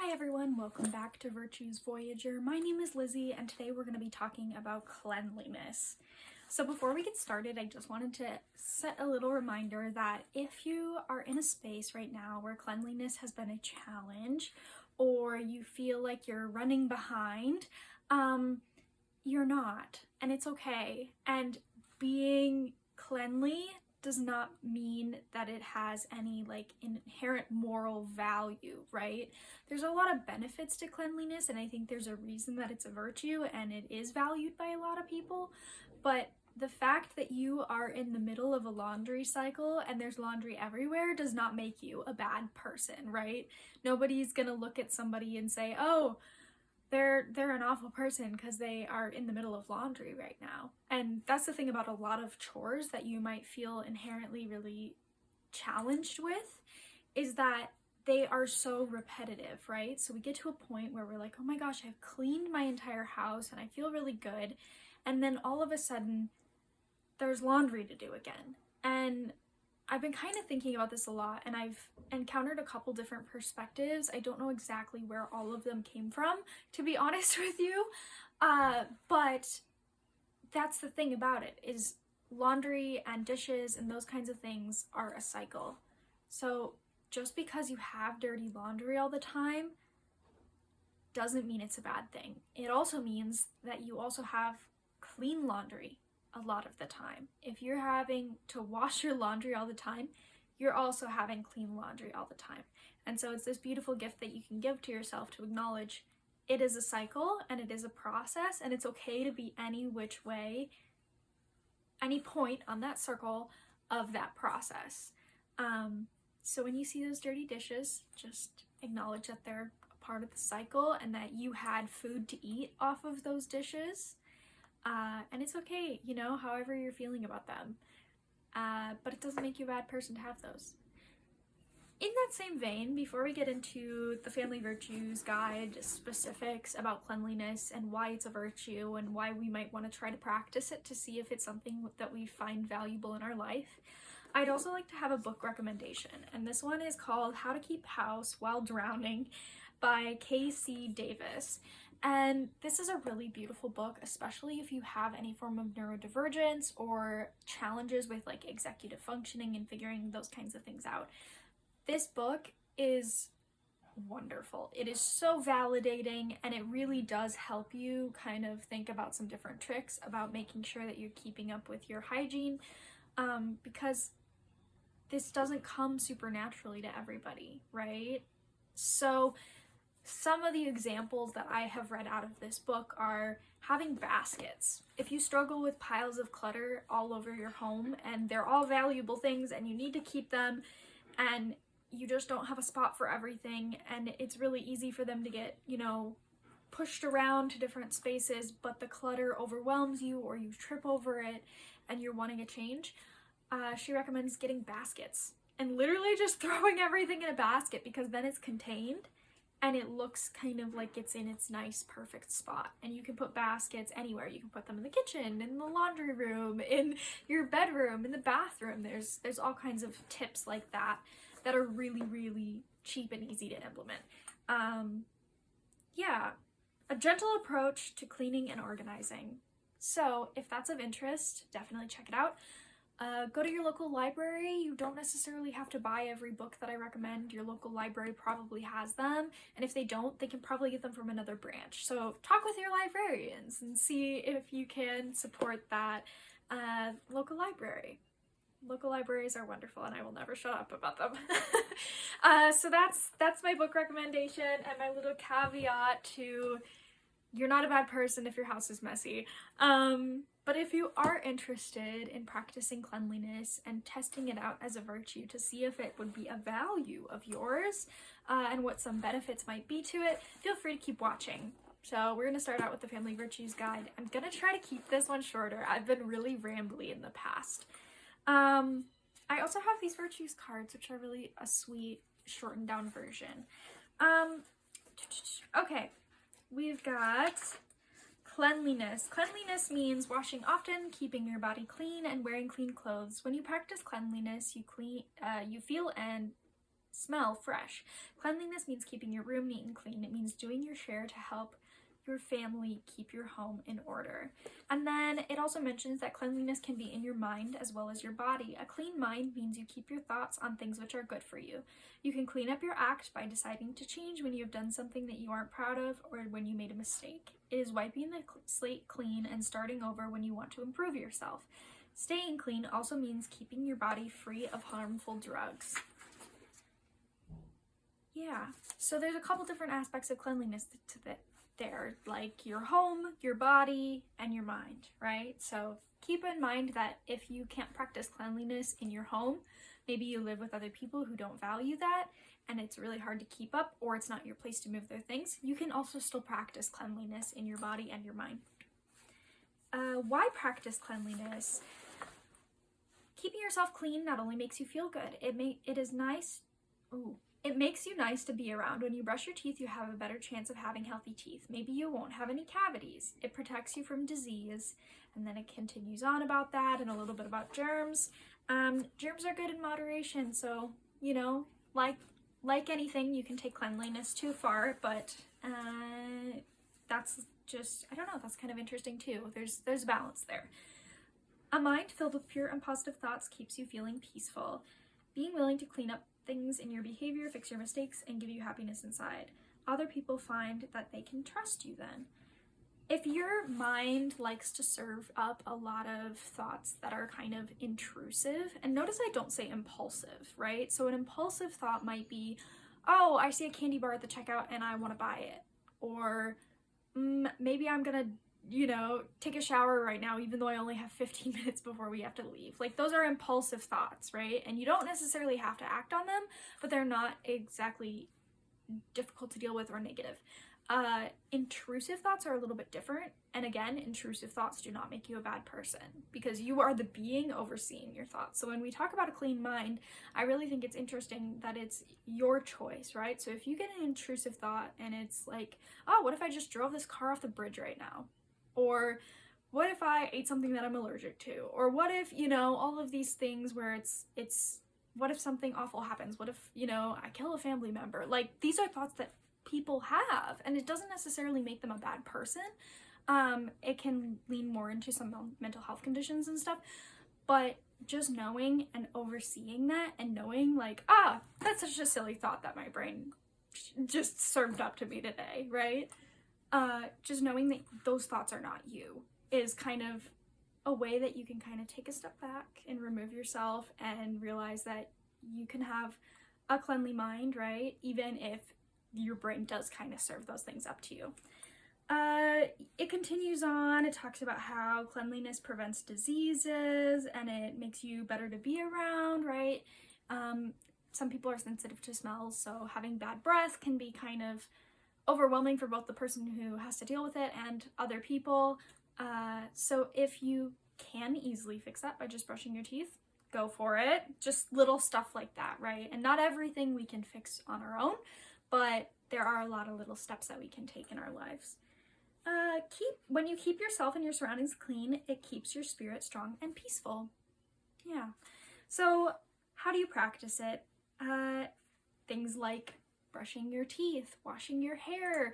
Hi everyone, welcome back to Virtues Voyager. My name is Lizzie and today we're going to be talking about cleanliness. So before we get started, I just wanted to set a little reminder that if you are in a space right now where cleanliness has been a challenge or you feel like you're running behind, you're not, and it's okay. And being cleanly does not mean that it has any inherent moral value, right? There's a lot of benefits to cleanliness, and I think there's a reason that it's a virtue and it is valued by a lot of people. But the fact that you are in the middle of a laundry cycle and there's laundry everywhere does not make you a bad person, right? Nobody's gonna look at somebody and say, oh, they're an awful person because they are in the middle of laundry right now. And that's the thing about a lot of chores that you might feel inherently really challenged with, is that they are so repetitive, right? So we get to a point where we're like, oh my gosh, I've cleaned my entire house and I feel really good. And then all of a sudden there's laundry to do again. And I've been kind of thinking about this a lot, and I've encountered a couple different perspectives. I don't know exactly where all of them came from, to be honest with you, but that's the thing about it, is laundry and dishes and those kinds of things are a cycle. So just because you have dirty laundry all the time doesn't mean it's a bad thing. It also means that you also have clean laundry a lot of the time. If you're having to wash your laundry all the time, you're also having clean laundry all the time. And so it's this beautiful gift that you can give to yourself to acknowledge it is a cycle and it is a process, and it's okay to be any which way, any point on that circle of that process. So when you see those dirty dishes, just acknowledge that they're a part of the cycle and that you had food to eat off of those dishes. And it's okay, you know, however you're feeling about them. But it doesn't make you a bad person to have those. In that same vein, before we get into the Family Virtues Guide specifics about cleanliness and why it's a virtue and why we might want to try to practice it to see if it's something that we find valuable in our life, I'd also like to have a book recommendation. And this one is called How to Keep House While Drowning by K.C. Davis. And this is a really beautiful book, especially if you have any form of neurodivergence or challenges with executive functioning and figuring those kinds of things out. This book is wonderful. It is so validating, and it really does help you kind of think about some different tricks about making sure that you're keeping up with your hygiene, because this doesn't come supernaturally to everybody, right? So some of the examples that I have read out of this book are having baskets. If you struggle with piles of clutter all over your home and they're all valuable things and you need to keep them and you just don't have a spot for everything, and it's really easy for them to get, pushed around to different spaces, but the clutter overwhelms you or you trip over it and you're wanting a change, she recommends getting baskets and literally just throwing everything in a basket, because then it's contained and it looks kind of like it's in its nice, perfect spot. And you can put baskets anywhere. You can put them in the kitchen, in the laundry room, in your bedroom, in the bathroom. There's all kinds of tips like that that are really, really cheap and easy to implement. Yeah, a gentle approach to cleaning and organizing. So if that's of interest, definitely check it out. Go to your local library. You don't necessarily have to buy every book that I recommend. Your local library probably has them, and if they don't, they can probably get them from another branch. So talk with your librarians and see if you can support that local library. Local libraries are wonderful, and I will never shut up about them. So that's my book recommendation and my little caveat to: you're not a bad person if your house is messy. But if you are interested in practicing cleanliness and testing it out as a virtue to see if it would be a value of yours, and what some benefits might be to it, feel free to keep watching. So we're going to start out with the Family Virtues Guide. I'm going to try to keep this one shorter. I've been really rambly in the past. I also have these virtues cards, which are really a sweet shortened down version. Okay, we've got cleanliness. Cleanliness means washing often, keeping your body clean, and wearing clean clothes. When you practice cleanliness, you feel and smell fresh. Cleanliness means keeping your room neat and clean. It means doing your share to help your family keep your home in order. And then it also mentions that cleanliness can be in your mind as well as your body. A clean mind means you keep your thoughts on things which are good for you. You can clean up your act by deciding to change when you have done something that you aren't proud of or when you made a mistake. It is wiping the slate clean and starting over when you want to improve yourself. Staying clean also means keeping your body free of harmful drugs. Yeah, so there's a couple different aspects of cleanliness to that. There, like your home, your body, and your mind, right? So keep in mind that if you can't practice cleanliness in your home, maybe you live with other people who don't value that and it's really hard to keep up, or it's not your place to move their things, you can also still practice cleanliness in your body and your mind. Why practice cleanliness? Keeping yourself clean not only makes you feel good, it makes you nice to be around. When you brush your teeth, you have a better chance of having healthy teeth. Maybe you won't have any cavities. It protects you from disease. And then it continues on about that and a little bit about germs. Germs are good in moderation. So, you know, like anything, you can take cleanliness too far, but that's just, I don't know, that's kind of interesting too. There's balance there. A mind filled with pure and positive thoughts keeps you feeling peaceful. Being willing to clean up things in your behavior, fix your mistakes, and give you happiness inside. Other people find that they can trust you then. If your mind likes to serve up a lot of thoughts that are kind of intrusive, and notice I don't say impulsive, right? So an impulsive thought might be, oh, I see a candy bar at the checkout and I want to buy it. Or maybe I'm gonna take a shower right now, even though I only have 15 minutes before we have to leave. Like, those are impulsive thoughts, right? And you don't necessarily have to act on them, but they're not exactly difficult to deal with or negative. Intrusive thoughts are a little bit different. And again, intrusive thoughts do not make you a bad person because you are the being overseeing your thoughts. So when we talk about a clean mind, I really think it's interesting that it's your choice, right? So if you get an intrusive thought and it's like, oh, what if I just drove this car off the bridge right now? Or what if I ate something that I'm allergic to? Or what if, all of these things where it's what if something awful happens? What if, I kill a family member? Like, these are thoughts that people have, and it doesn't necessarily make them a bad person. It can lean more into some mental health conditions and stuff, but just knowing and overseeing that and knowing like, that's such a silly thought that my brain just served up to me today, right? Just knowing that those thoughts are not you is kind of a way that you can kind of take a step back and remove yourself and realize that you can have a cleanly mind, right? Even if your brain does kind of serve those things up to you. It continues on. It talks about how cleanliness prevents diseases and it makes you better to be around, right? Some people are sensitive to smells, so having bad breath can be kind of overwhelming for both the person who has to deal with it and other people. So if you can easily fix that by just brushing your teeth, go for it. Just little stuff like that, right? And not everything we can fix on our own, but there are a lot of little steps that we can take in our lives. When you keep yourself and your surroundings clean, it keeps your spirit strong and peaceful. Yeah. So how do you practice it? Things like brushing your teeth, washing your hair,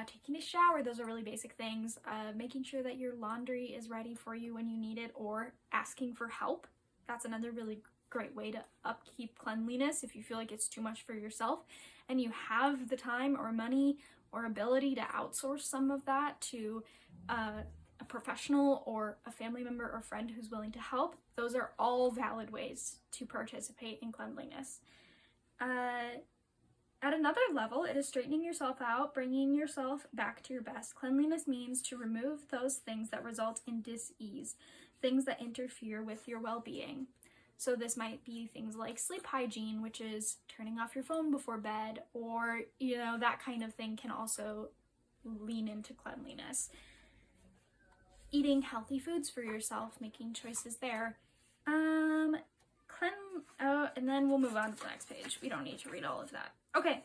taking a shower. Those are really basic things. Making sure that your laundry is ready for you when you need it, or asking for help. That's another really great way to upkeep cleanliness if you feel like it's too much for yourself and you have the time or money or ability to outsource some of that to a professional or a family member or friend who's willing to help. Those are all valid ways to participate in cleanliness. At another level, it is straightening yourself out, bringing yourself back to your best. Cleanliness means to remove those things that result in dis-ease, things that interfere with your well-being. So this might be things like sleep hygiene, which is turning off your phone before bed, or, that kind of thing can also lean into cleanliness. Eating healthy foods for yourself, making choices there. And then we'll move on to the next page. We don't need to read all of that. Okay,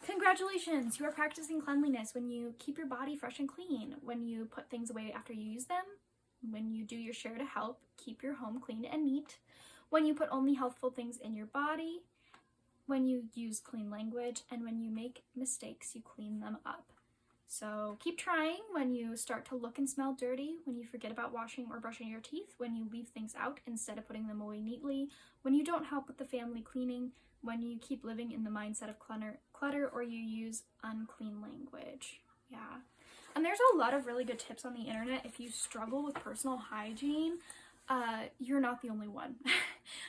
congratulations! You are practicing cleanliness when you keep your body fresh and clean, when you put things away after you use them, when you do your share to help keep your home clean and neat, when you put only healthful things in your body, when you use clean language, and when you make mistakes, you clean them up. So keep trying when you start to look and smell dirty, when you forget about washing or brushing your teeth, when you leave things out instead of putting them away neatly, when you don't help with the family cleaning, when you keep living in the mindset of clutter, or you use unclean language. Yeah. And there's a lot of really good tips on the internet. If you struggle with personal hygiene, you're not the only one.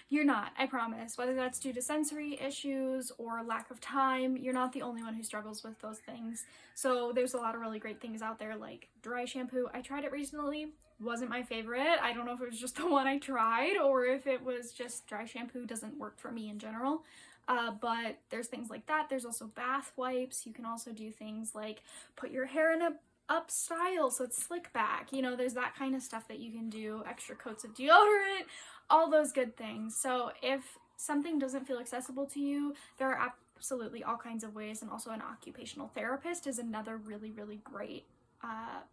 You're not, I promise. Whether that's due to sensory issues or lack of time, you're not the only one who struggles with those things. So there's a lot of really great things out there, like dry shampoo. I tried it recently, wasn't my favorite. I don't know if it was just the one I tried or if it was just dry shampoo doesn't work for me in general. But there's things like that. There's also bath wipes. You can also do things like put your hair in a up style so it's slick back. You know, there's that kind of stuff that you can do, extra coats of deodorant, all those good things. So if something doesn't feel accessible to you, there are absolutely all kinds of ways, and also an occupational therapist is another really, really great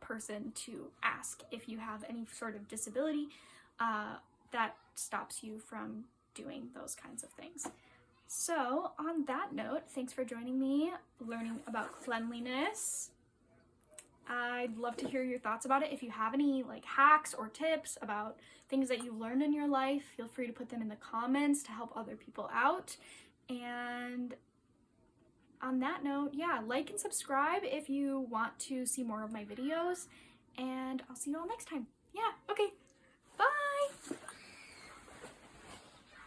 person to ask if you have any sort of disability that stops you from doing those kinds of things. So on that note, thanks for joining me learning about cleanliness. I'd love to hear your thoughts about it. If you have any like hacks or tips about things that you've learned in your life, feel free to put them in the comments to help other people out. And on that note, yeah, like and subscribe if you want to see more of my videos, and I'll see you all next time. Yeah, okay.